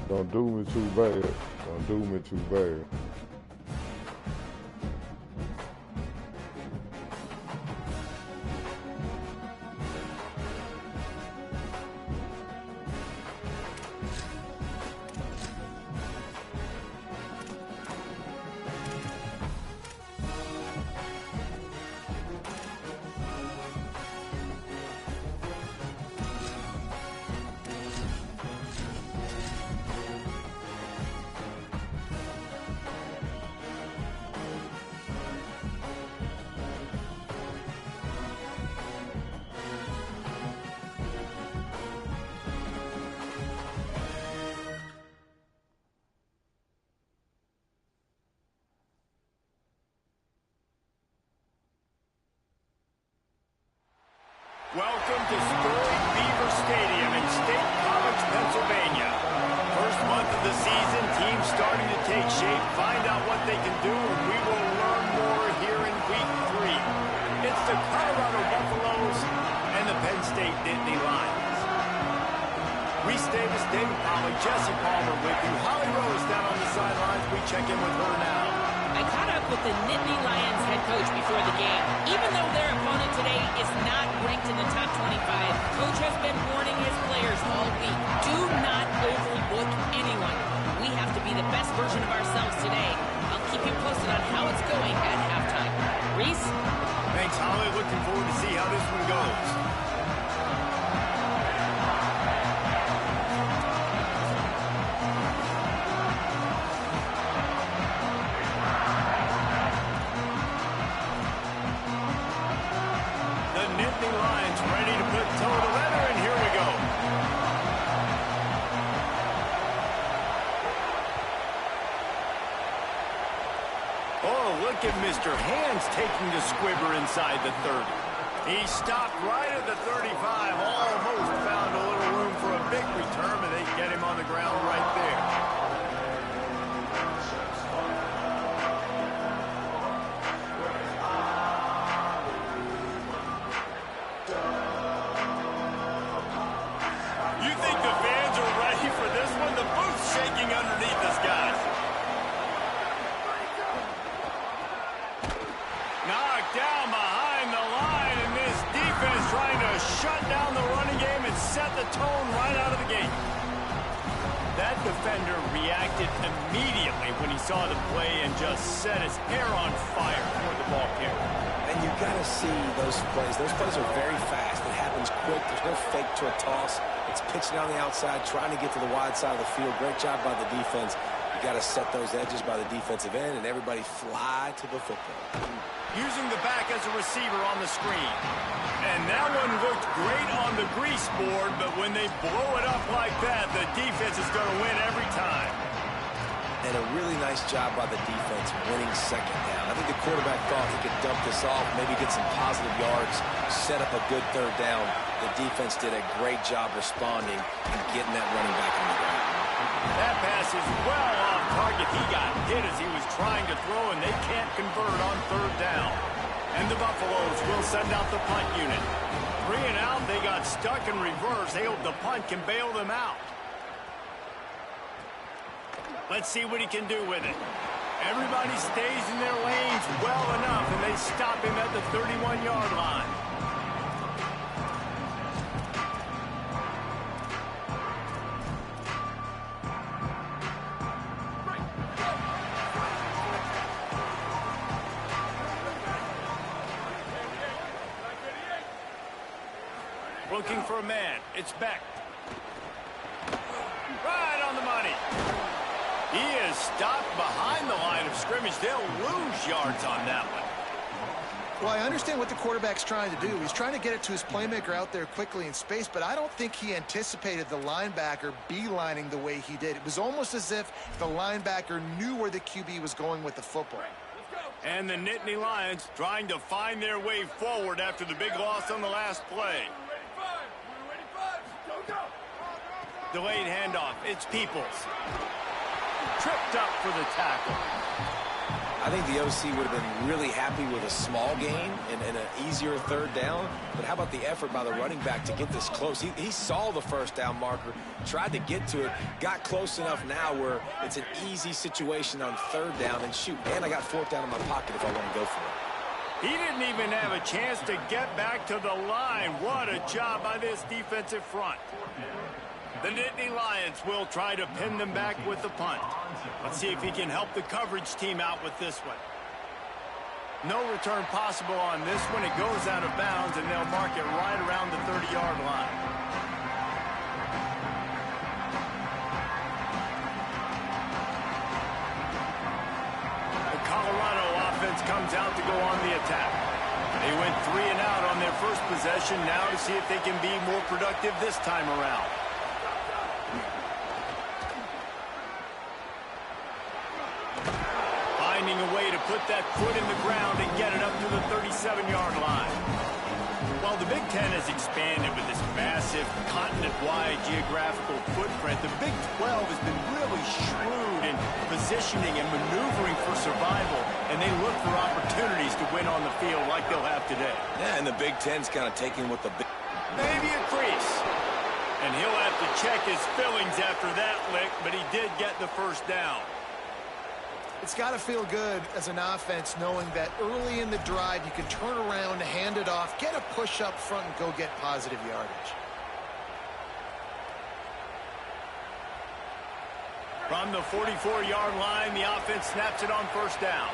Don't do me too bad. Don't do me too bad. Welcome to storied Beaver Stadium in State College, Pennsylvania. First month of the season, teams starting to take shape, find out what they can do, and we will learn more here in Week 3. It's the Colorado Buffaloes and the Penn State Nittany Lions. Reese Davis, David Polley, Jesse Palmer with you. Holly Rose down on the sidelines. We check in with her now. I caught up with the Nittany Lions head coach before the game. Even though their opponent today is not ranked in the top 25, coach has been warning his players all week. Do not overlook anyone. We have to be the best version of ourselves today. I'll keep you posted on how it's going at halftime. Reese? Thanks, Holly. Looking forward to see how this one goes. Look at Mr. Hands taking the squibber inside the 30. He stopped right at the 35, almost found a little room for a big return, but they get him on the ground right there. You think the fans are ready for this one? The booth's shaking underneath us, guys. Down behind the line, and this defense trying to shut down the running game and set the tone right out of the gate. That defender reacted immediately when he saw the play and just set his hair on fire toward the ball carrier. And you got to see those plays. Those plays are very fast. It happens quick. There's no fake to a toss. It's pitching on the outside, trying to get to the wide side of the field. Great job by the defense. You got to set those edges by the defensive end, and everybody fly to the football. Using the back as a receiver on the screen. And that one looked great on the grease board, but when they blow it up like that, the defense is going to win every time. And a really nice job by the defense winning second down. I think the quarterback thought he could dump this off, maybe get some positive yards, set up a good third down. The defense did a great job responding and getting that running back in the ground. That pass is well off target. He got hit as he was trying to throw, and they can't convert on third down. And the Buffaloes will send out the punt unit. 3 and out, they got stuck in reverse. They hope the punt can bail them out. Let's see what he can do with it. Everybody stays in their lanes well enough, and they stop him at the 31-yard line. Looking for a man. It's Beck. Right on the money. He is stopped behind the line of scrimmage. They'll lose yards on that one. Well, I understand what the quarterback's trying to do. He's trying to get it to his playmaker out there quickly in space, but I don't think he anticipated the linebacker beelining the way he did. It was almost as if the linebacker knew where the QB was going with the football. And the Nittany Lions trying to find their way forward after the big loss on the last play. Delayed handoff. It's Peoples. Tripped up for the tackle. I think the OC would have been really happy with a small gain and an easier third down. But how about the effort by the running back to get this close? He saw the first down marker, tried to get to it, got close enough now where it's an easy situation on third down. And shoot, and I got fourth down in my pocket if I want to go for it. He didn't even have a chance to get back to the line. What a job by this defensive front. The Nittany Lions will try to pin them back with the punt. Let's see if he can help the coverage team out with this one. No return possible on this one. It goes out of bounds, and they'll mark it right around the 30-yard line. The Colorado offense comes out to go on the attack. They went 3 and out on their first possession. Now to see if they can be more productive this time around. Finding a way to put that foot in the ground and get it up to the 37-yard line. While the Big Ten has expanded with this massive continent-wide geographical footprint, the Big 12 has been really shrewd in positioning and maneuvering for survival, and they look for opportunities to win on the field like they'll have today. Yeah, and the Big Ten's kind of taking what the big... Maybe a crease. And he'll have to check his fillings after that lick, but he did get the first down. It's got to feel good as an offense knowing that early in the drive you can turn around, hand it off, get a push up front, and go get positive yardage. From the 44-yard line, the offense snaps it on first down.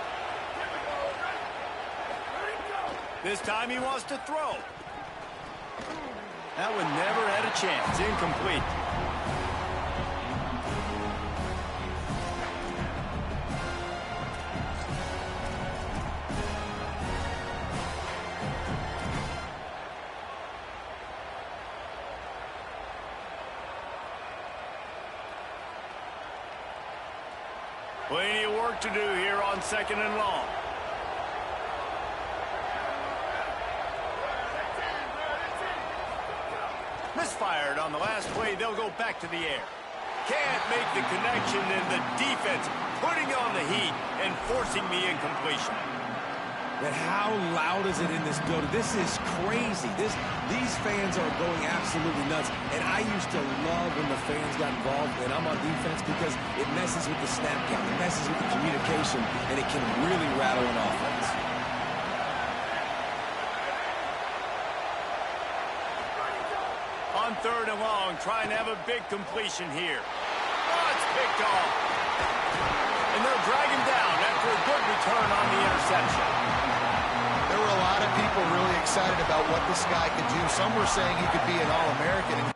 This time he wants to throw. That one never had a chance. Incomplete. Plenty of work to do here on 2nd and long. Misfired on the last play. They'll go back to the air. Can't make the connection, and the defense putting on the heat and forcing the incompletion. But how loud is it in this building? This is crazy. These fans are going absolutely nuts. And I used to love when the fans got involved when I'm on defense because it messes with the snap count. It messes with the communication, and it can really rattle an offense. On 3rd and long, trying to have a big completion here. Oh, it's picked off. And they'll drag him down after a good return on the interception. There were a lot of people really excited about what this guy could do. Some were saying he could be an All-American.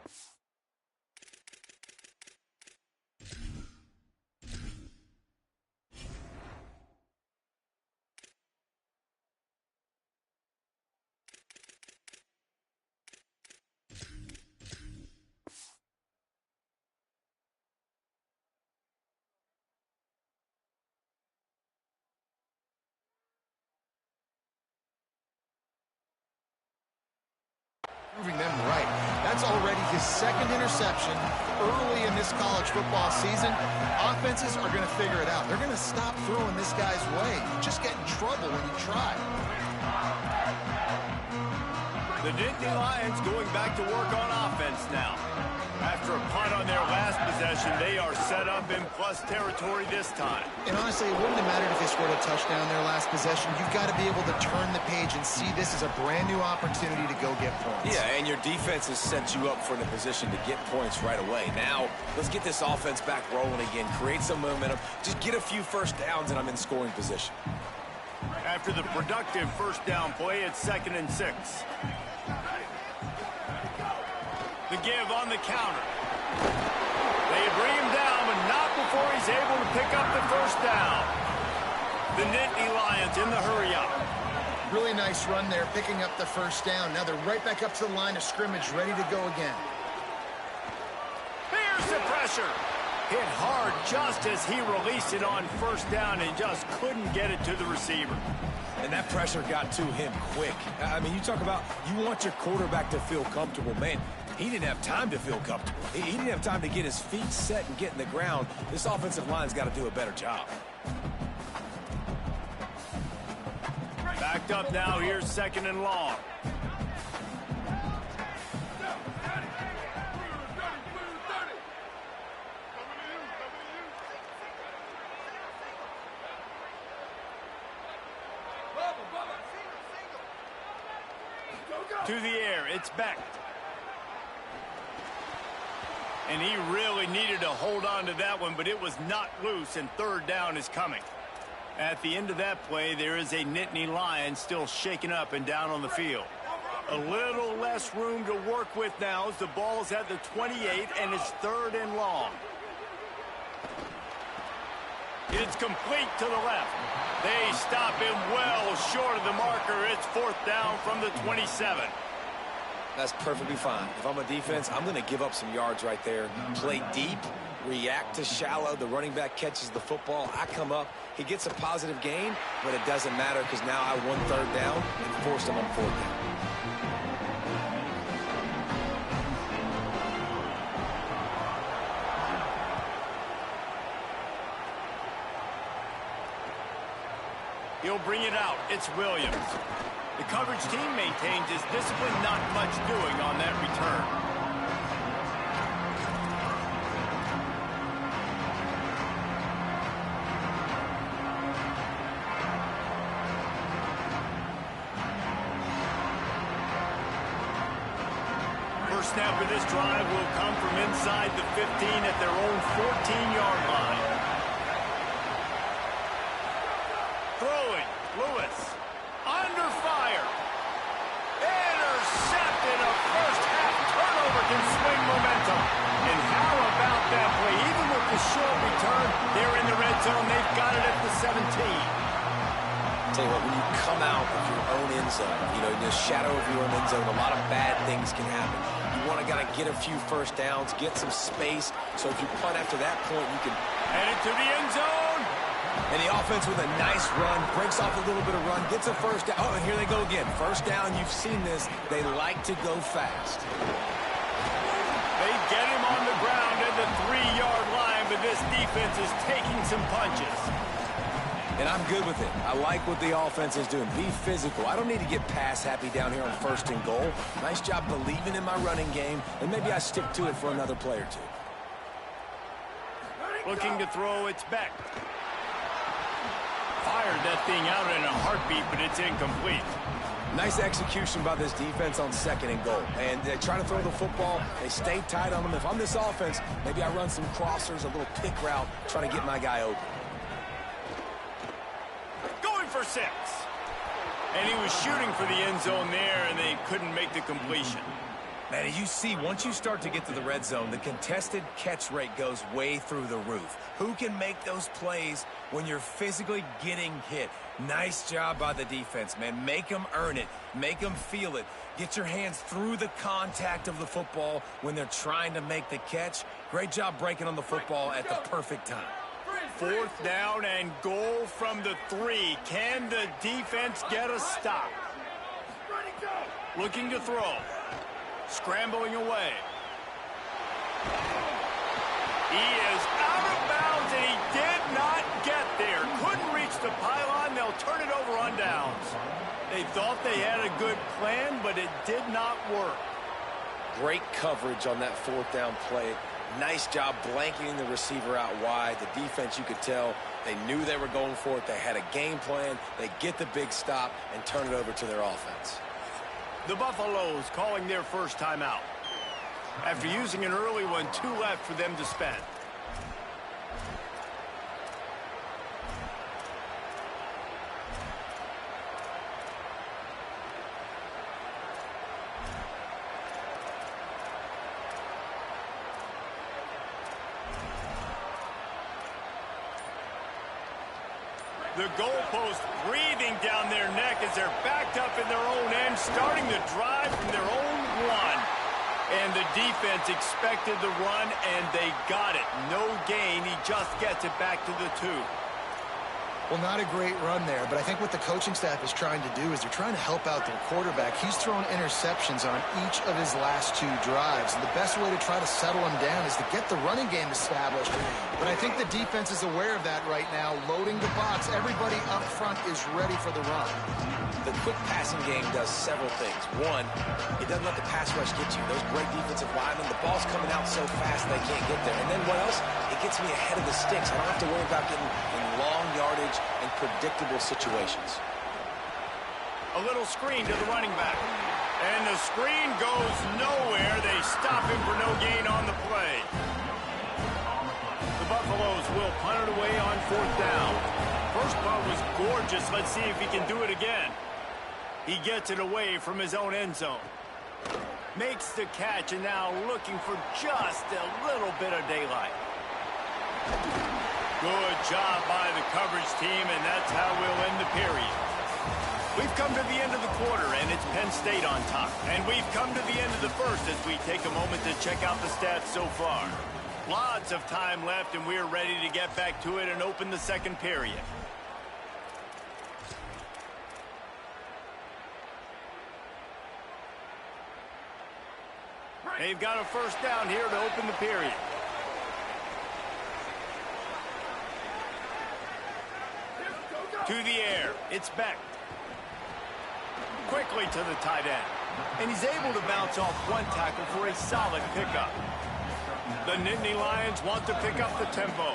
Proving them right. That's already his 2nd interception early in this college football season. Offenses are going to figure it out. They're going to stop throwing this guy's way. You just get in trouble when you try. The Nittany Lions going back to work on offense now. After a punt on their last possession, they are set up in plus territory this time. And honestly, it wouldn't have mattered if they scored a touchdown their last possession. You've got to be able to turn the page and see this as a brand new opportunity to go get points. Yeah, and your defense has set you up for the position to get points right away. Now, let's get this offense back rolling again, create some momentum, just get a few first downs, and I'm in scoring position. After the productive first down play, it's 2nd and 6. The give on the counter. They bring him down, but not before he's able to pick up the first down. The Nittany Lions in the hurry-up. Really nice run there, picking up the first down. Now they're right back up to the line of scrimmage, ready to go again. Here's the pressure. Hit hard just as he released it on first down and just couldn't get it to the receiver. And that pressure got to him quick. I mean, you talk about you want your quarterback to feel comfortable. Man, he didn't have time to feel comfortable. He didn't have time to get his feet set and get in the ground. This offensive line's got to do a better job. Backed up now, here's 2nd and long. To the air, it's Beck. And he really needed to hold on to that one, but it was not loose, and 3rd down is coming. At the end of that play, there is a Nittany Lion still shaken up and down on the field. A little less room to work with now as the ball's at the 28, and it's 3rd and long. It's complete to the left. They stop him well short of the marker. It's 4th down from the 27. That's perfectly fine. If I'm a defense, I'm going to give up some yards right there. Play deep, react to shallow. The running back catches the football. I come up. He gets a positive gain, but it doesn't matter because now I won 3rd down and forced him on 4th down. He'll bring it out. It's Williams. The coverage team maintains his discipline, not much doing on that return. First snap of this drive will come from inside the 15 at their own 14-yard line. Throwing, Lewis. Under fire. Intercepted. A first-half turnover can swing momentum. And how about that play? Even with the short return, they're in the red zone. They've got it at the 17. Tell you what, when you come out of your own end zone, you know, in the shadow of your own end zone, a lot of bad things can happen. You want to get a few first downs, get some space. So if you punt after that point, you can head it to the end zone. And the offense with a nice run, breaks off a little bit of run, gets a first down. Oh, and here they go again. First down, you've seen this. They like to go fast. They get him on the ground at the 3-yard line, but this defense is taking some punches. And I'm good with it. I like what the offense is doing. Be physical. I don't need to get pass happy down here on 1st and goal. Nice job believing in my running game, and maybe I stick to it for another play or two. Looking to throw, it's Beck. Fired that thing out in a heartbeat, but it's incomplete. Nice execution by this defense on 2nd and goal. And they try to throw the football. They stay tight on them. If I'm this offense, maybe I run some crossers, a little pick route, try to get my guy open. Going for 6. And he was shooting for the end zone there, and they couldn't make the completion. Man, as you see, once you start to get to the red zone, the contested catch rate goes way through the roof. Who can make those plays when you're physically getting hit? Nice job by the defense, man. Make them earn it. Make them feel it. Get your hands through the contact of the football when they're trying to make the catch. Great job breaking on the football at the perfect time. 4th down and goal from the 3. Can the defense get a stop? Looking to throw. Scrambling away. He is out of bounds, and he did not get there. Couldn't reach the pylon. They'll turn it over on downs. They thought they had a good plan, but it did not work. Great coverage on that 4th down play. Nice job blanketing the receiver out wide. The defense, you could tell, they knew they were going for it. They had a game plan. They get the big stop and turn it over to their offense. The Buffaloes calling their first timeout. After using an early one, 2 left for them to spend. The goalpost breathing down their neck as they're backed up in their own end, starting the drive from their own 1. And the defense expected the run, and they got it. No gain. He just gets it back to the 2. Well, not a great run there, but I think what the coaching staff is trying to do is they're trying to help out their quarterback. He's thrown interceptions on each of his last 2 drives, and the best way to try to settle him down is to get the running game established. But I think the defense is aware of that right now, loading the box. Everybody up front is ready for the run. The quick passing game does several things. One, it doesn't let the pass rush get you. Those great defensive linemen, the ball's coming out so fast they can't get there. And then what else? It gets me ahead of the sticks. I don't have to worry about getting in long yardage and predictable situations. A little screen to the running back. And the screen goes nowhere. They stop him for no gain on the play. The Buffaloes will punt it away on 4th down. First punt was gorgeous. Let's see if he can do it again. He gets it away from his own end zone. Makes the catch, and now looking for just a little bit of daylight. Good job by the coverage team, and that's how we'll end the period. We've come to the end of the quarter, and it's Penn State on top. And we've come to the end of the first as we take a moment to check out the stats so far. Lots of time left, and we're ready to get back to it and open the second period. They've got a first down here to open the period. To the air, it's Beck. Quickly to the tight end. And he's able to bounce off one tackle for a solid pickup. The Nittany Lions want to pick up the tempo.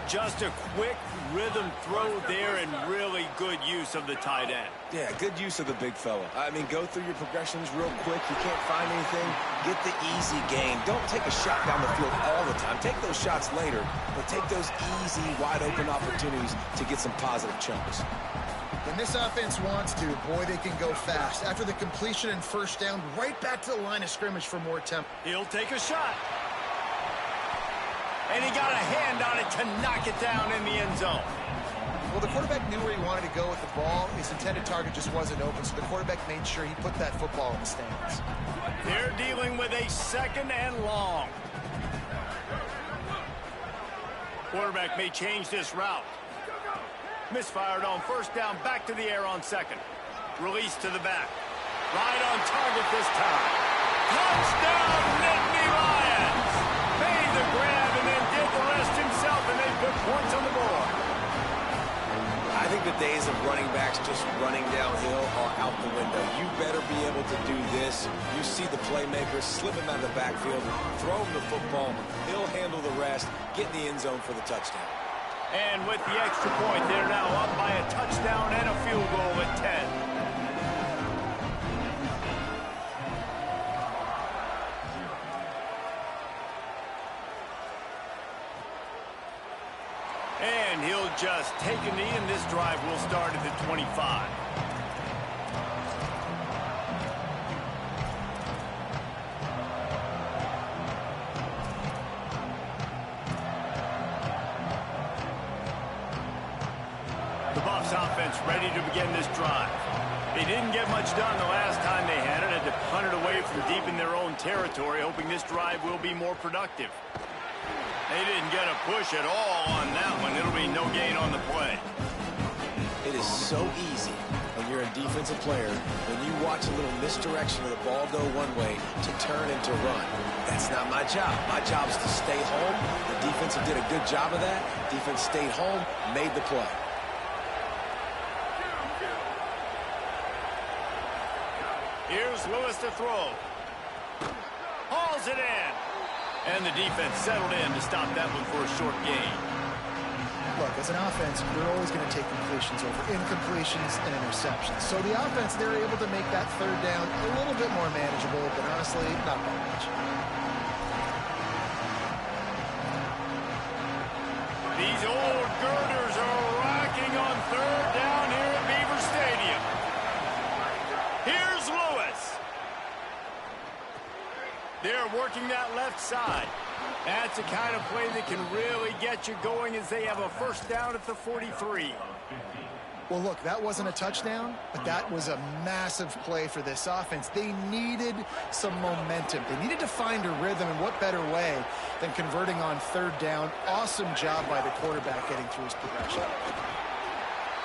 Just a quick rhythm throw there and really good use of the tight end. Yeah, good use of the big fella. I mean, go through your progressions real quick. You can't find anything, get the easy gain. Don't take a shot down the field all the time. Take those shots later, but take those easy, wide-open opportunities to get some positive chunks. When this offense wants to, boy, they can go fast. After the completion and first down, right back to the line of scrimmage for more tempo. He'll take a shot. And he got a hand on it to knock it down in the end zone. Well, the quarterback knew where he wanted to go with the ball. His intended target just wasn't open, so the quarterback made sure he put that football in the stands. They're dealing with a 2nd and long. Quarterback may change this route. Misfired on first down, back to the air on 2nd. Release to the back. Right on target this time. Touchdown, Nittany Lions! Made the grab and then did the rest himself, and they put points on the board. I think the days of running backs just running downhill are out the window. You better be able to do this. You see the playmaker, slip him out of the backfield, throw him the football. He'll handle the rest, get in the end zone for the touchdown. And with the extra point, they're now up by a touchdown and a field goal at 10. And he'll just take a knee, and this drive will start at the 25. The Buffs offense ready to begin this drive. They didn't get much done the last time they had it. Had to punt it away from deep in their own territory, hoping this drive will be more productive. They didn't get a push at all on that one. It'll be no gain on the play. It is so easy when you're a defensive player, when you watch a little misdirection of the ball go one way, to turn and to run. That's not my job. My job is to stay home. The defense did a good job of that. Defense stayed home, made the play. Here's Lewis to throw. Hauls it in. And the defense settled in to stop that one for a short gain. Look, as an offense, you're always going to take completions over incompletions and interceptions. So the offense, they're able to make that third down a little bit more manageable, but honestly, not by much. These old girders are rocking on third down here at Beaver Stadium. Here's Lewis. They're working that left side. That's the kind of play that can really get you going as they have a first down at the 43. Well, look, that wasn't a touchdown, but that was a massive play for this offense. They needed some momentum. They needed to find a rhythm, and what better way than converting on third down. Awesome job by the quarterback getting through his progression.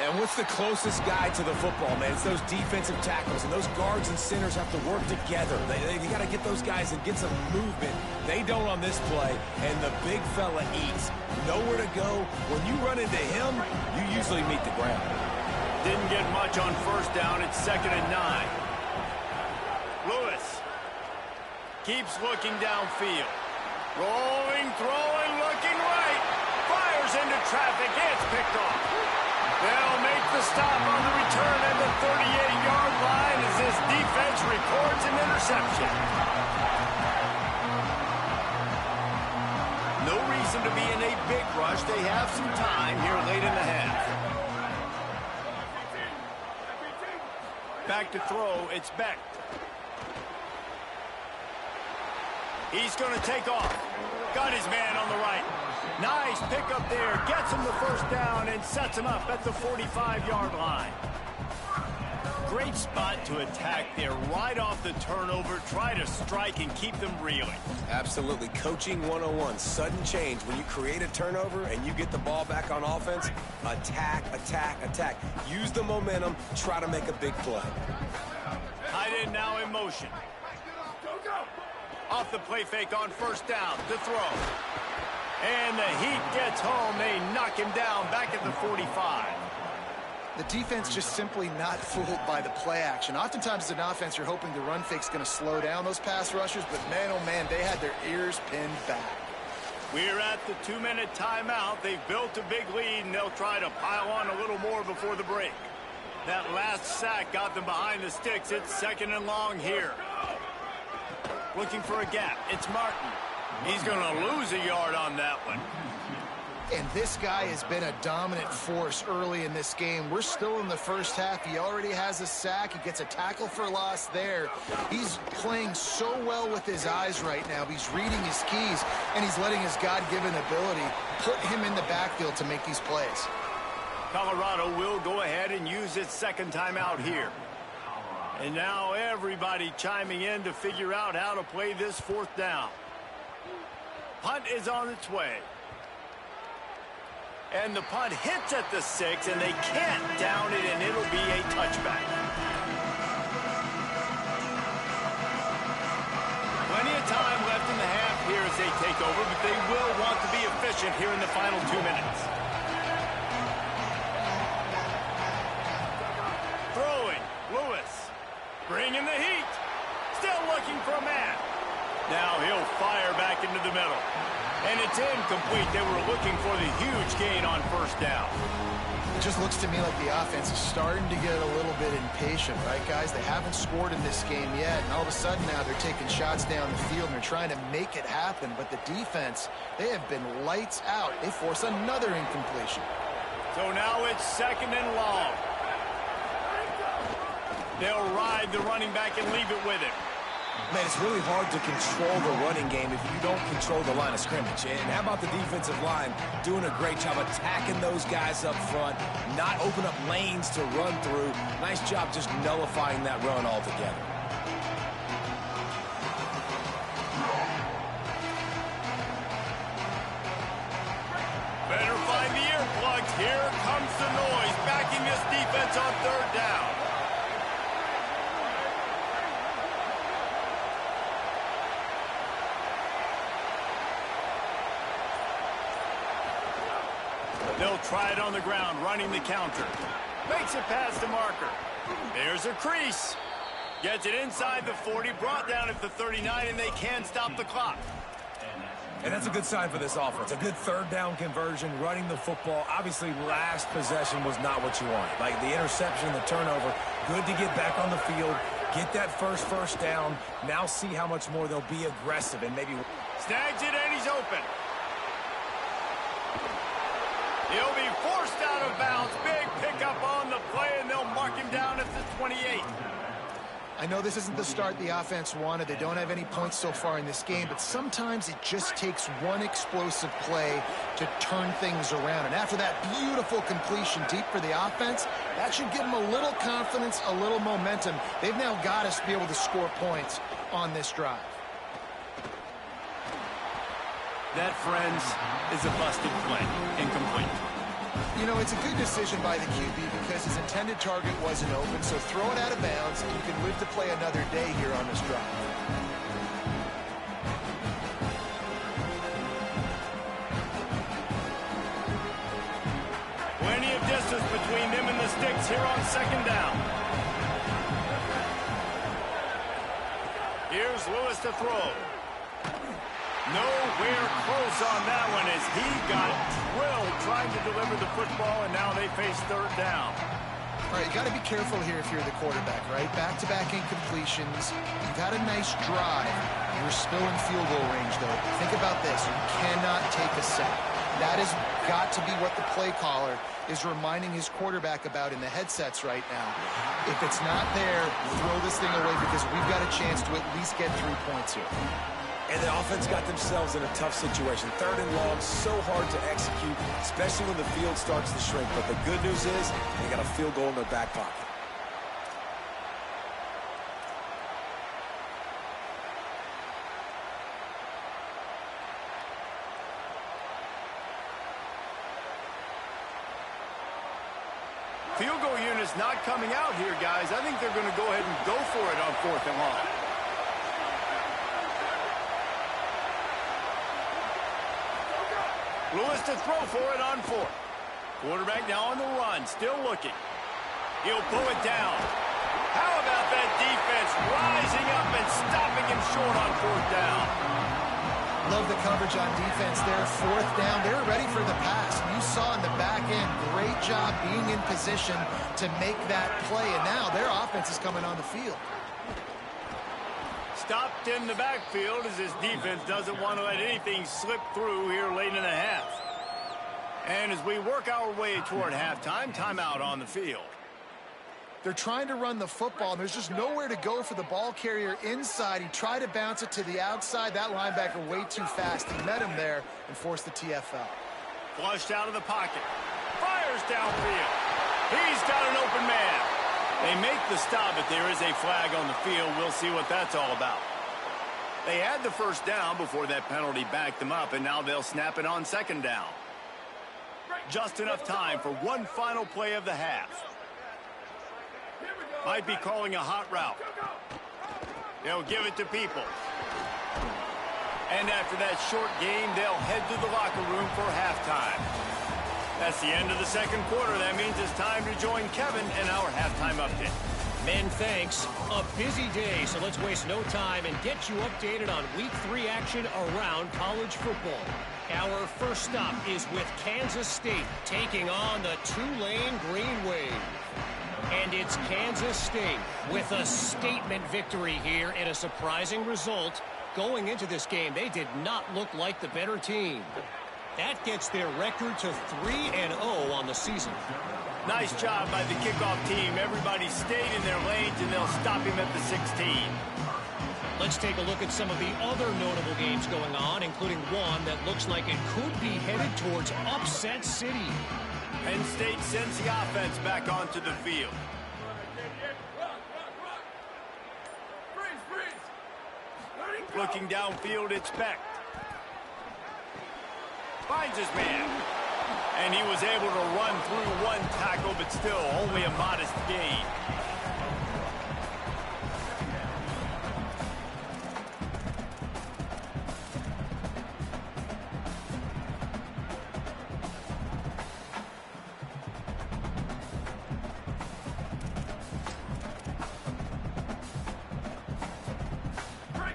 And what's the closest guy to the football, man? It's those defensive tackles, and those guards and centers have to work together. They got to get those guys and get some movement. They don't on this play, and the big fella eats. Nowhere to go. When you run into him, you usually meet the ground. Didn't get much on first down. It's 2nd and 9. Lewis keeps looking downfield. Rolling, throwing, looking right. Fires into traffic. It's picked off. They'll make the stop on the return at the 38-yard line as this defense records an interception. No reason to be in a big rush. They have some time here late in the half. Back to throw. It's Beck. He's going to take off. Got his man on the right. Nice pickup there. Gets him the first down and sets him up at the 45-yard line. Great spot to attack there. Right off the turnover. Try to strike and keep them reeling. Absolutely. Coaching 101. Sudden change. When you create a turnover and you get the ball back on offense, attack, attack, attack. Use the momentum. Try to make a big play. Tight end now in motion. Off the play fake on first down to throw. And the Heat gets home. They knock him down back at the 45. The defense just simply not fooled by the play action. Oftentimes as an offense, you're hoping the run fake's going to slow down those pass rushers, but man, oh man, they had their ears pinned back. We're at the 2-minute timeout. They've built a big lead, and they'll try to pile on a little more before the break. That last sack got them behind the sticks. It's 2nd and long here. Looking for a gap. It's Martin. He's going to lose a yard on that one. And this guy has been a dominant force early in this game. We're still in the first half. He already has a sack. He gets a tackle for loss there. He's playing so well with his eyes right now. He's reading his keys, and he's letting his God-given ability put him in the backfield to make these plays. Colorado will go ahead and use its second timeout here. And now everybody chiming in to figure out how to play this 4th down. Punt is on its way. And the punt hits at the 6, and they can't down it, and it'll be a touchback. Plenty of time left in the half here as they take over, but they will want to be efficient here in the final 2 minutes. Throwing, Lewis. Bringing the heat. Still looking for a man. Now he'll fire back into the middle. And it's incomplete. They were looking for the huge gain on first down. It just looks to me like the offense is starting to get a little bit impatient, right, guys? They haven't scored in this game yet, and all of a sudden now they're taking shots down the field and they're trying to make it happen. But the defense, they have been lights out. They force another incompletion. So now it's 2nd and long. They'll ride the running back and leave it with him. Man, it's really hard to control the running game if you don't control the line of scrimmage. And how about the defensive line doing a great job attacking those guys up front, not open up lanes to run through. Nice job just nullifying that run altogether. Better find the earplugs. Here comes the noise, backing this defense on 3rd down. They'll try it on the ground, running the counter. Makes it past the marker. There's a crease. Gets it inside the 40, brought down at the 39, and they can stop the clock. And that's a good sign for this offense. A good 3rd down conversion, running the football. Obviously, last possession was not what you wanted. Like the interception, the turnover. Good to get back on the field, get that first down. Now see how much more they'll be aggressive and maybe... Snags it, and he's open. He'll be forced out of bounds. Big pickup on the play, and they'll mark him down at the 28. I know this isn't the start the offense wanted. They don't have any points so far in this game, but sometimes it just takes one explosive play to turn things around. And after that beautiful completion deep for the offense, that should give them a little confidence, a little momentum. They've now got to be able to score points on this drive. That, friends, is a busted play. Incomplete. You know, it's a good decision by the QB because his intended target wasn't open, so throw it out of bounds, and you can live to play another day here on this drive. Plenty of distance between them and the sticks here on second down. Here's Lewis to throw. Nowhere close on that one as he got drilled trying to deliver the football, and now they face third down. All right, you got to be careful here if you're the quarterback, right? Back-to-back incompletions. You've had a nice drive. You're still in field goal range, though. Think about this. You cannot take a sack. That has got to be what the play caller is reminding his quarterback about in the headsets right now. If it's not there, throw this thing away because we've got a chance to at least get 3 points here. And the offense got themselves in a tough situation. Third and long, so hard to execute, especially when the field starts to shrink. But the good news is they got a field goal in their back pocket. Field goal unit's not coming out here, guys. I think they're going to go ahead and go for it on fourth and long. Lewis to throw for it on fourth. Quarterback now on the run, still looking. He'll pull it down. How about that defense rising up and stopping him short on fourth down? Love the coverage on defense there. Fourth down, they were ready for the pass. You saw in the back end, great job being in position to make that play. And now their offense is coming on the field. Stopped in the backfield as his defense doesn't want to let anything slip through here late in the half. And as we work our way toward halftime, timeout on the field. They're trying to run the football, and there's just nowhere to go for the ball carrier inside. He tried to bounce it to the outside. That linebacker way too fast. He met him there and forced the TFL. Flushed out of the pocket. Fires downfield. He's got an open man. They make the stop, but there is a flag on the field. We'll see what that's all about. They had the first down before that penalty backed them up, and now they'll snap it on second down. Just enough time for one final play of the half. Might be calling a hot route. They'll give it to People. And after that short game, they'll head to the locker room for halftime. That's the end of the second quarter. That means it's time to join Kevin in our halftime update. Men, thanks. A busy day, so let's waste no time and get you updated on Week 3 action around college football. Our first stop is with Kansas State taking on the Tulane Green Wave. And it's Kansas State with a statement victory here and a surprising result. Going into this game, they did not look like the better team. That gets their record to 3-0 on the season. Nice job by the kickoff team. Everybody stayed in their lanes, and they'll stop him at the 16. Let's take a look at some of the other notable games going on, including one that looks like it could be headed towards Upset City. Penn State sends the offense back onto the field. Looking downfield, it's Beck. Finds his man. And he was able to run through one tackle, but still only a modest gain.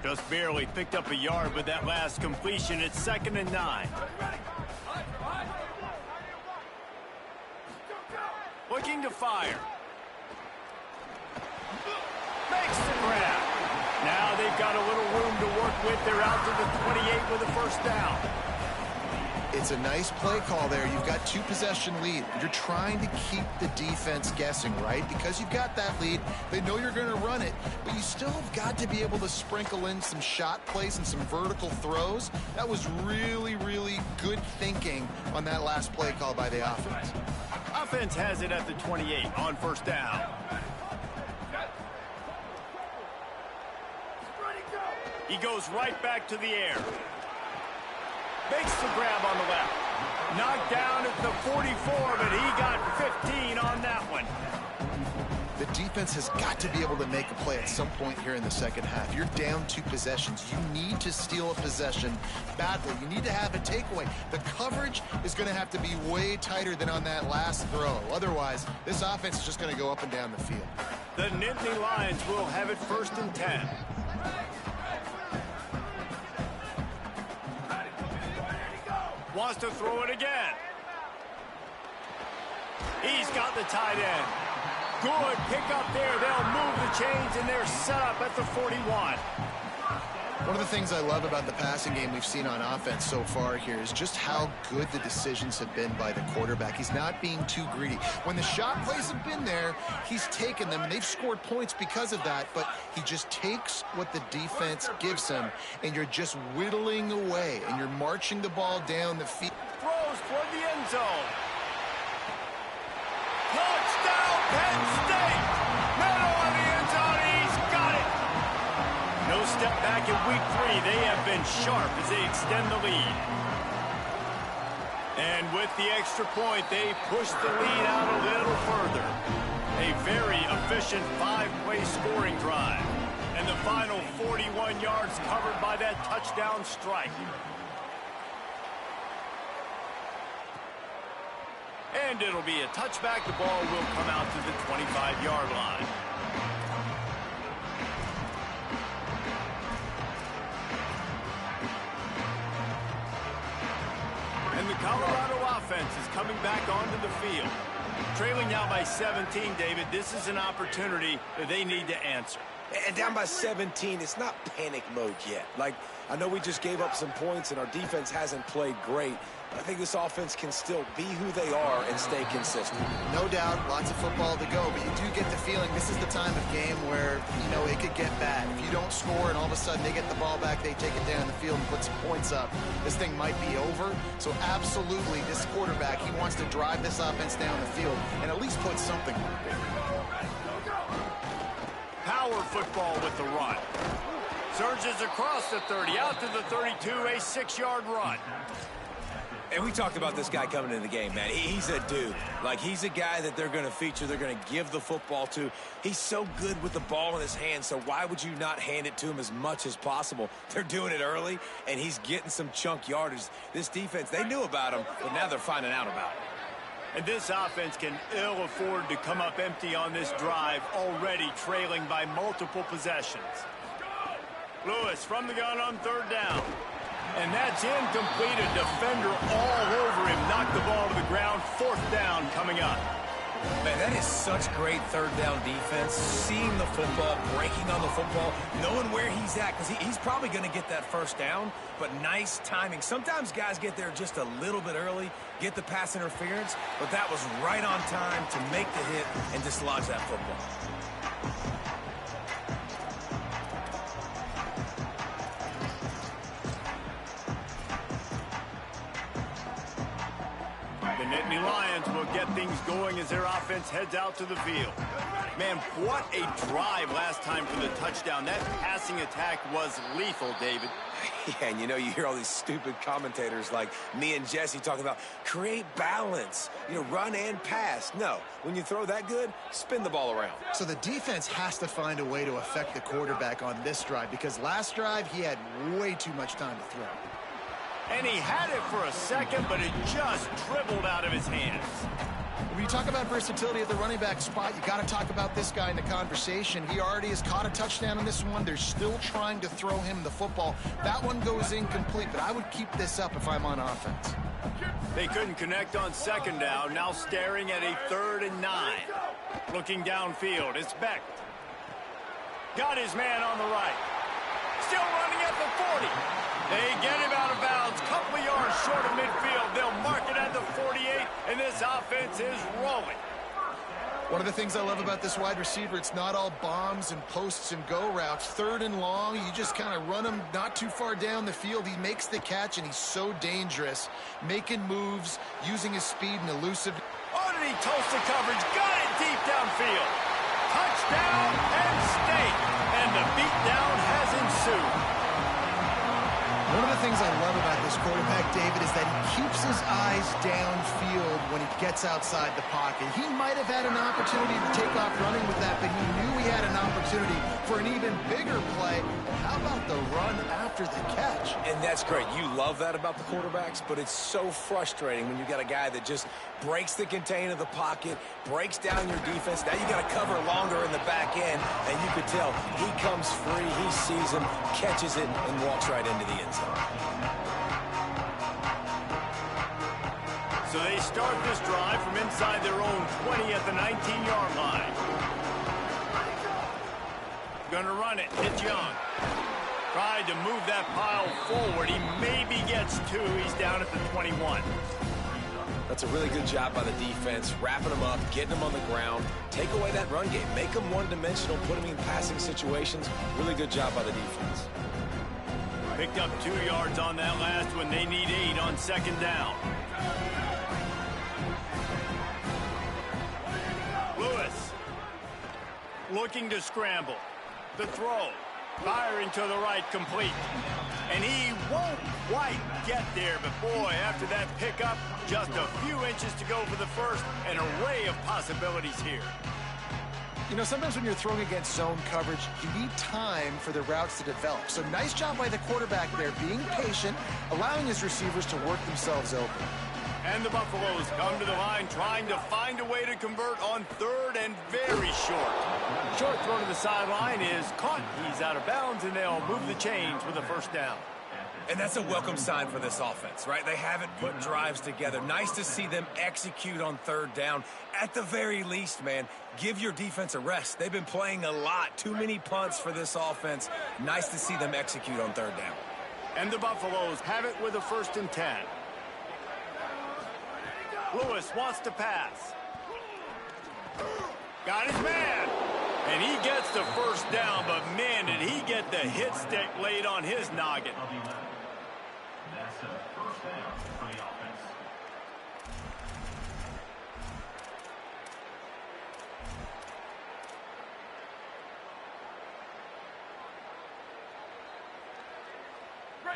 Just barely picked up a yard with that last completion. It's 2nd and 9. Looking to fire. Makes the grab. Now they've got a little room to work with. They're out to the 28 with a first down. It's a nice play call there. You've got 2-possession lead. You're trying to keep the defense guessing, right? Because you've got that lead. They know you're going to run it, but you still have got to be able to sprinkle in some shot plays and some vertical throws. That was really, really good thinking on that last play call by the offense. Offense has it at the 28 on first down. He goes right back to the air. Makes the grab on the left. Knocked down at the 44, but he got 15 on that one. The defense has got to be able to make a play at some point here in the second half. You're down 2 possessions. You need to steal a possession badly. You need to have a takeaway. The coverage is going to have to be way tighter than on that last throw. Otherwise, this offense is just going to go up and down the field. The Nittany Lions will have it 1st and 10. Wants to throw it again. He's got the tight end. Good pick up there. They'll move the chains, and they're set up at the 41. One of the things I love about the passing game we've seen on offense so far here is just how good the decisions have been by the quarterback. He's not being too greedy. When the shot plays have been there, he's taken them, and they've scored points because of that, but he just takes what the defense gives him, and you're just whittling away, and you're marching the ball down the field. Throws toward the end zone. Touchdown, Penn State! Middle of the end zone, he's got it! No step back in week 3. They have been sharp as they extend the lead. And with the extra point, they push the lead out a little further. A very efficient 5-play scoring drive. And the final 41 yards covered by that touchdown strike. And it'll be a touchback. The ball will come out to the 25-yard line. And the Colorado offense is coming back onto the field. Trailing now by 17, David, this is an opportunity that they need to answer. And down by 17, it's not panic mode yet. Like, I know we just gave up some points and our defense hasn't played great. I think this offense can still be who they are and stay consistent. No doubt, lots of football to go, but you do get the feeling this is the time of game where, you know, it could get bad. If you don't score and all of a sudden they get the ball back, they take it down the field and put some points up, this thing might be over. So absolutely, this quarterback, he wants to drive this offense down the field and at least put something on it. Power football with the run. Surges across the 30, out to the 32, a 6-yard run. And we talked about this guy coming into the game, man. He's a dude. Like, he's a guy that they're going to feature, they're going to give the football to. He's so good with the ball in his hands, so why would you not hand it to him as much as possible? They're doing it early, and he's getting some chunk yardage. This defense, they knew about him, but now they're finding out about it. And this offense can ill afford to come up empty on this drive, already trailing by multiple possessions. Lewis from the gun on 3rd down. And that's incomplete. A defender all over him. Knocked the ball to the ground. 4th down coming up. Man, that is such great 3rd down defense. Seeing the football, breaking on the football, knowing where he's at, because he's probably going to get that 1st down, but nice timing. Sometimes guys get there just a little bit early, get the pass interference, but that was right on time to make the hit and dislodge that football. The Nittany Lions will get things going as their offense heads out to the field. Man, what a drive last time for the touchdown. That passing attack was lethal, David. Yeah, and you know, you hear all these stupid commentators like me and Jesse talking about create balance, you know, run and pass. No, when you throw that good, spin the ball around. So the defense has to find a way to affect the quarterback on this drive because last drive he had way too much time to throw. And he had it for a second, but it just dribbled out of his hands. When you talk about versatility at the running back spot, you got to talk about this guy in the conversation. He already has caught a touchdown on this one. They're still trying to throw him the football. That one goes incomplete, but I would keep this up if I'm on offense. They couldn't connect on 2nd down. Now staring at a 3rd and 9. Looking downfield, it's Beck. Got his man on the right. Still running at the 40. They get him out of bounds. Couple of yards short of midfield. They'll mark it at the 48, and this offense is rolling. One of the things I love about this wide receiver, it's not all bombs and posts and go routes. 3rd and long, you just kind of run him not too far down the field. He makes the catch, and he's so dangerous, making moves, using his speed and elusive. Oh, did he toast the coverage? Got it deep downfield. Touchdown, Penn State. And the beatdown has ensued. One of the things I love about this quarterback, David, is that he keeps his eyes downfield when he gets outside the pocket. He might have had an opportunity to take off running with that, but he knew he had an opportunity for an even bigger play. And how about the run after the catch? And that's great. You love that about the quarterbacks, but it's so frustrating when you got a guy that just breaks the contain of the pocket, breaks down your defense. Now you got to cover longer in the back end, and you could tell he comes free, he sees him, catches it, and walks right into the end zone. So they start this drive from inside their own 20 at the 19-yard line. Gonna run it. It's Young. Tried to move that pile forward. He maybe gets two. He's down at the 21. That's a really good job by the defense, wrapping them up, getting them on the ground. Take away that run game. Make them one-dimensional, put them in passing situations. Really good job by the defense. Picked up 2 yards on that last one. They need 8 on second down. Lewis looking to scramble. The throw. Firing to the right, complete. And he won't quite get there, but boy, after that pickup, just a few inches to go for the first. An array of possibilities here. You know, sometimes when you're throwing against zone coverage, you need time for the routes to develop. So nice job by the quarterback there, being patient, allowing his receivers to work themselves open. And the Buffaloes come to the line trying to find a way to convert on third and very short. Short throw to the sideline is caught. He's out of bounds, and they'll move the chains with a first down. And that's a welcome sign for this offense, right? They haven't put drives together. Nice to see them execute on third down. At the very least, man, give your defense a rest. They've been playing a lot. Too many punts for this offense. Nice to see them execute on third down. And the Buffaloes have it with a 1st and 10. Lewis wants to pass. Got his man. And he gets the first down, but man, did he get the hit stick laid on his noggin. That's a first down for the offense.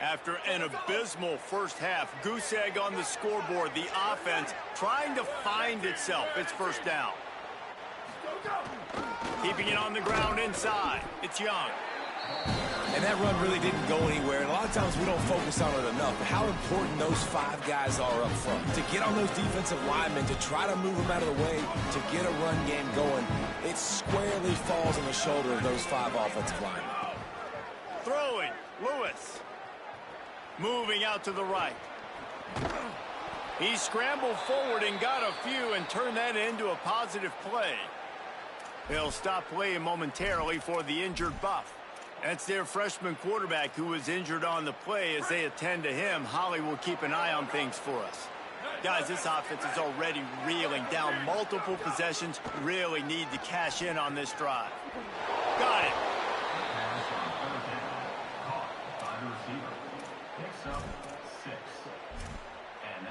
After an abysmal first half, goose egg on the scoreboard, the offense trying to find itself. It's first down. Keeping it on the ground inside. It's Young. And that run really didn't go anywhere. And a lot of times we don't focus on it enough. But how important those 5 guys are up front. To get on those defensive linemen, to try to move them out of the way, to get a run game going. It squarely falls on the shoulder of those 5 offensive linemen. Throwing. Lewis. Moving out to the right. He scrambled forward and got a few and turned that into a positive play. They'll stop playing momentarily for the injured Buff. That's their freshman quarterback who was injured on the play. As they attend to him, Holly will keep an eye on things for us. Guys, this offense is already reeling down multiple possessions. Really need to cash in on this drive. Got it.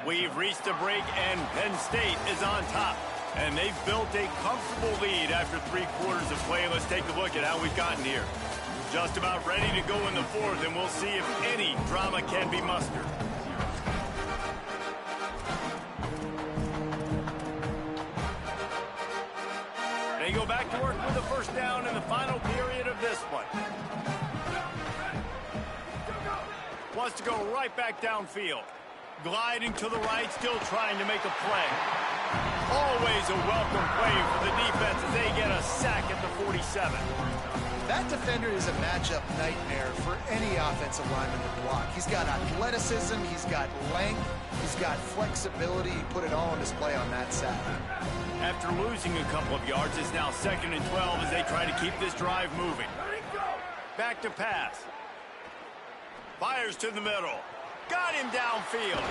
We've reached a break, and Penn State is on top. And they've built a comfortable lead after 3 quarters of play. Let's take a look at how we've gotten here. Just about ready to go in the 4th, and we'll see if any drama can be mustered. They go back to work with the first down in the final period of this one. Wants to go right back downfield. Gliding to the right, still trying to make a play. Always a welcome play for the defense as they get a sack at the 47. That defender is a matchup nightmare for any offensive lineman to block. He's got athleticism, he's got length, he's got flexibility. He put it all on display on that sack. After losing a couple of yards, it's now 2nd and 12 as they try to keep this drive moving. Back to pass. Fires to the middle. Got him downfield.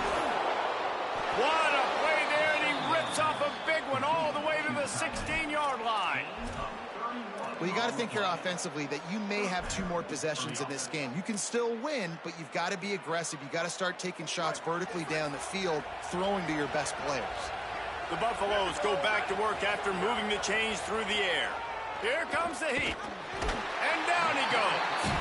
What a play there, and he rips off a big one all the way to the 16-yard line. Well, you got to think here offensively that you may have 2 more possessions in this game. You can still win, but you've got to be aggressive. You've got to start taking shots vertically down the field, throwing to your best players. The Buffaloes go back to work after moving the chains through the air. Here comes the heat. And down he goes.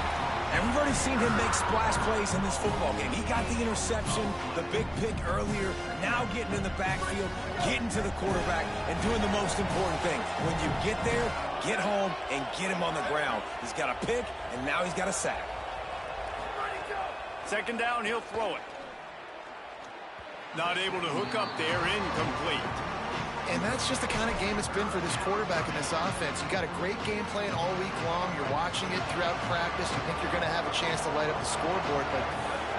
And we've already seen him make splash plays in this football game. He got the interception, the big pick earlier, now getting in the backfield, getting to the quarterback, and doing the most important thing. When you get there, get home and get him on the ground. He's got a pick, and now he's got a sack. Second down, he'll throw it. Not able to hook up there, incomplete. And that's just the kind of game it's been for this quarterback in this offense. You got a great game plan all week long. You're watching it throughout practice. You think you're going to have a chance to light up the scoreboard, but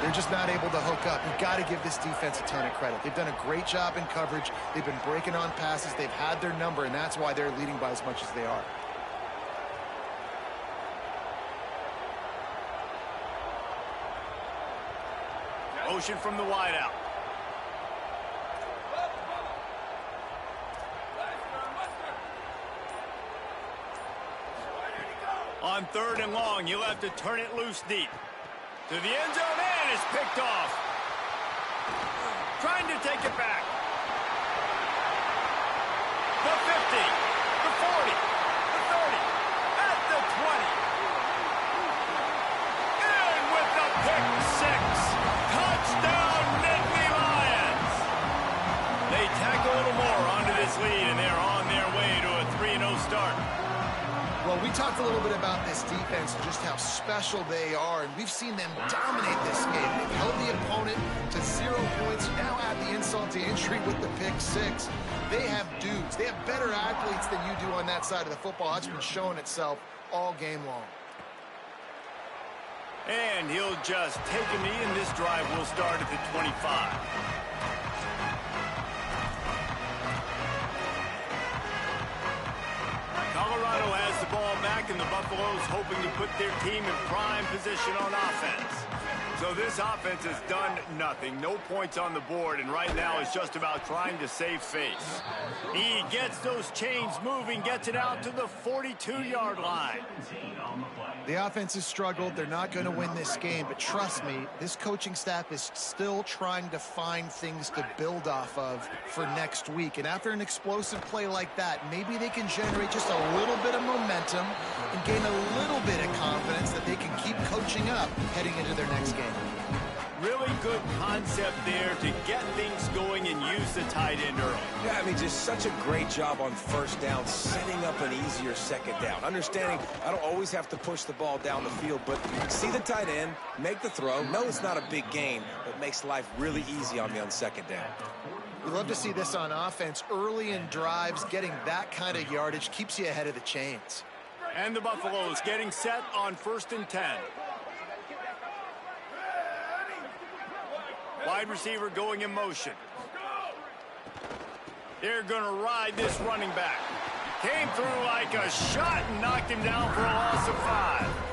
they're just not able to hook up. You've got to give this defense a ton of credit. They've done a great job in coverage. They've been breaking on passes. They've had their number, and that's why they're leading by as much as they are. Motion from the wideout. On third and long, you'll have to turn it loose deep. To the end zone, and it's picked off. Trying to take it back. The 50, the 40, the 30, at the 20. And with the pick six. Touchdown, Nittany Lions. They tack a little more onto this lead, and they're on their way to a 3-0 start. Well, we talked a little bit about this defense and just how special they are, and we've seen them dominate this game. They've held the opponent to 0 points, now add the insult to injury with the pick six. They have dudes. They have better athletes than you do on that side of the football. That's been showing itself all game long. And he'll just take a knee, and this drive will start at the 25. Colorado has the ball back, and the Buffaloes hoping to put their team in prime position on offense. So this offense has done nothing. No points on the board, and right now it's just about trying to save face. He gets those chains moving, gets it out to the 42-yard line. The offense has struggled. They're not going to win this game, but trust me, this coaching staff is still trying to find things to build off of for next week. And after an explosive play like that, maybe they can generate just a little bit of momentum and gain a little bit of confidence that they can keep coaching up heading into their next game. Really good concept there to get things going and use the tight end early. Yeah, I mean, just such a great job on first down, setting up an easier second down. Understanding I don't always have to push the ball down the field, but see the tight end, make the throw. No, it's not a big gain, but makes life really easy on me on second down. We love to see this on offense. Early in drives, getting that kind of yardage keeps you ahead of the chains. And the Buffaloes getting set on 1st and 10. Wide receiver going in motion. They're going to ride this running back. Came through like a shot and knocked him down for a loss of 5.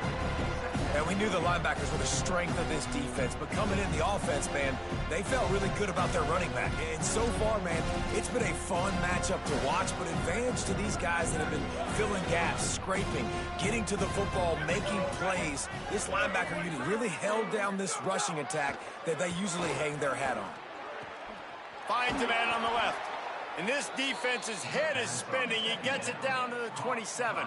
And we knew the linebackers were the strength of this defense, but coming in the offense, man, they felt really good about their running back. And so far, man, it's been a fun matchup to watch, but advantage to these guys that have been filling gaps, scraping, getting to the football, making plays. This linebacker unit really held down this rushing attack that they usually hang their hat on. Finds a man on the left. And this defense's head is spinning. He gets it down to the 27.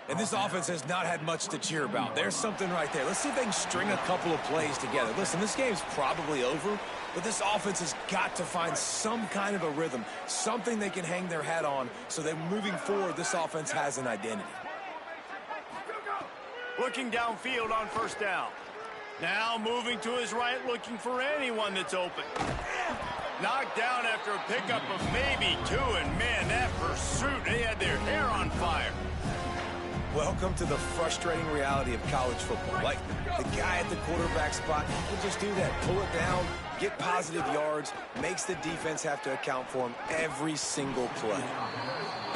And this offense has not had much to cheer about. There's something right there. Let's see if they can string a couple of plays together. Listen, this game's probably over, but this offense has got to find some kind of a rhythm, something they can hang their hat on so that moving forward, this offense has an identity. Looking downfield on 1st down. Now moving to his right, looking for anyone that's open. Knocked down after a pickup of maybe 2, and man, that pursuit, they had their hair on fire. Welcome to the frustrating reality of college football. Like, the guy at the quarterback spot will just do that. Pull it down, get positive yards, makes the defense have to account for him every single play.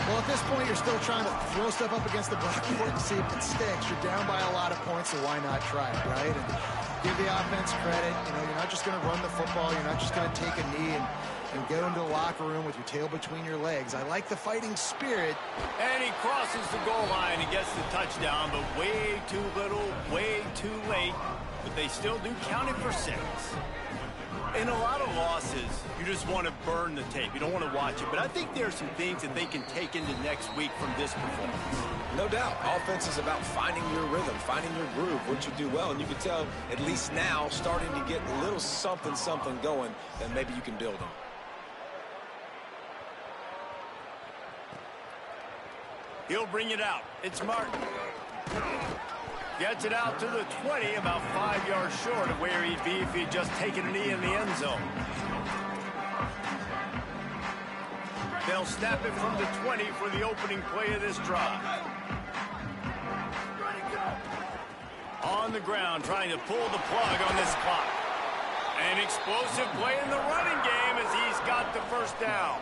Well, at this point, you're still trying to throw stuff up against the blackboard to see if it sticks. You're down by a lot of points, so why not try it, right? And give the offense credit. You know, you're not just going to run the football. You're not just going to take a knee and go into the locker room with your tail between your legs. I like the fighting spirit. And he crosses the goal line and gets the touchdown, but way too little, way too late. But they still do count it for 6. In a lot of losses, you just want to burn the tape. You don't want to watch it. But I think there are some things that they can take into next week from this performance. No doubt. Offense is about finding your rhythm, finding your groove, what you do well. And you can tell, at least now, starting to get a little something going that maybe you can build on. He'll bring it out. It's Martin. Gets it out to the 20, about 5 yards short of where he'd be if he'd just taken a knee in the end zone. They'll snap it from the 20 for the opening play of this drive. On the ground, trying to pull the plug on this clock. An explosive play in the running game as he's got the first down.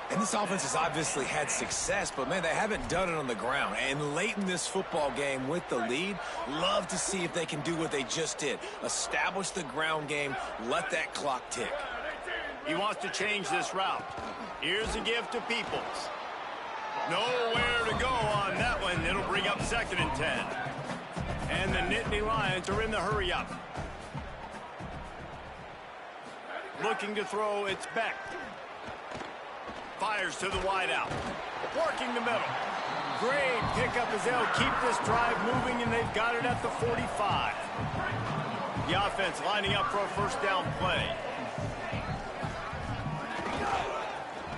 And this offense has obviously had success, but, man, they haven't done it on the ground. And late in this football game with the lead, love to see if they can do what they just did. Establish the ground game, let that clock tick. He wants to change this route. Here's a give to Peoples. Nowhere to go on that one. It'll bring up 2nd and 10. And the Nittany Lions are in the hurry-up. Looking to throw, it's Beck. Fires to the wideout. Working the middle. Great pickup as they'll keep this drive moving, and they've got it at the 45. The offense lining up for a first down play.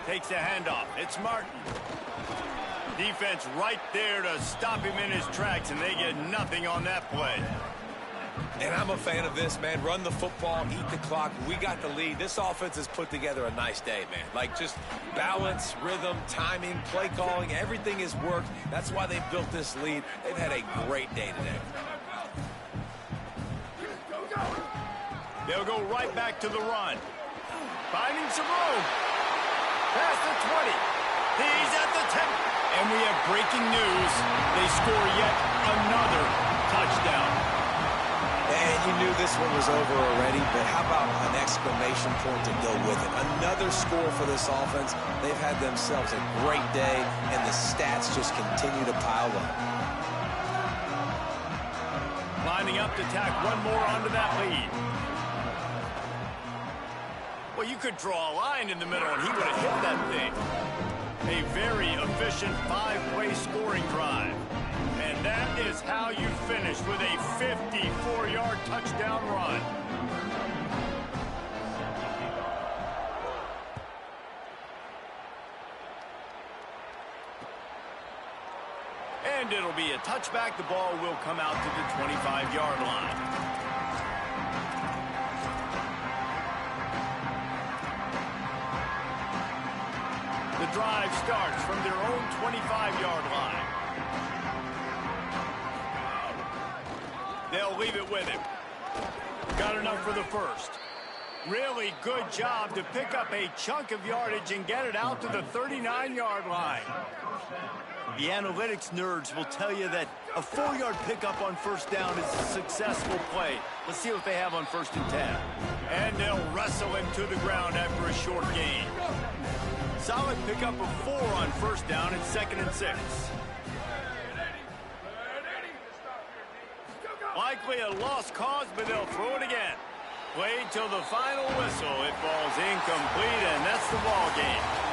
Takes a handoff. It's Martin. Defense right there to stop him in his tracks, and they get nothing on that play. And I'm a fan of this, man. Run the football, eat the clock. We got the lead. This offense has put together a nice day, man. Like, just balance, rhythm, timing, play calling, everything has worked. That's why they've built this lead. They've had a great day today. They'll go right back to the run. Finding some room. Past the 20. He's at the 10. And we have breaking news. They score yet another touchdown. And you knew this one was over already, but how about an exclamation point to go with it? Another score for this offense. They've had themselves a great day, and the stats just continue to pile up. Lining up to tack one more onto that lead. Well, you could draw a line in the middle, and he would have hit that thing. A very efficient 5-play scoring drive. And that is how you finish with a 54-yard touchdown run. And it'll be a touchback. The ball will come out to the 25-yard line. The drive starts from their own 25-yard line. They'll leave it with him. Got enough for the first. Really good job to pick up a chunk of yardage and get it out to the 39-yard line. The analytics nerds will tell you that a 4-yard pickup on first down is a successful play. Let's see what they have on 1st and 10. And they'll wrestle him to the ground after a short gain. Solid pickup of 4 on first down and 2nd and 6. Likely a lost cause, but they'll throw it again. Played till the final whistle. It falls incomplete, and that's the ball game.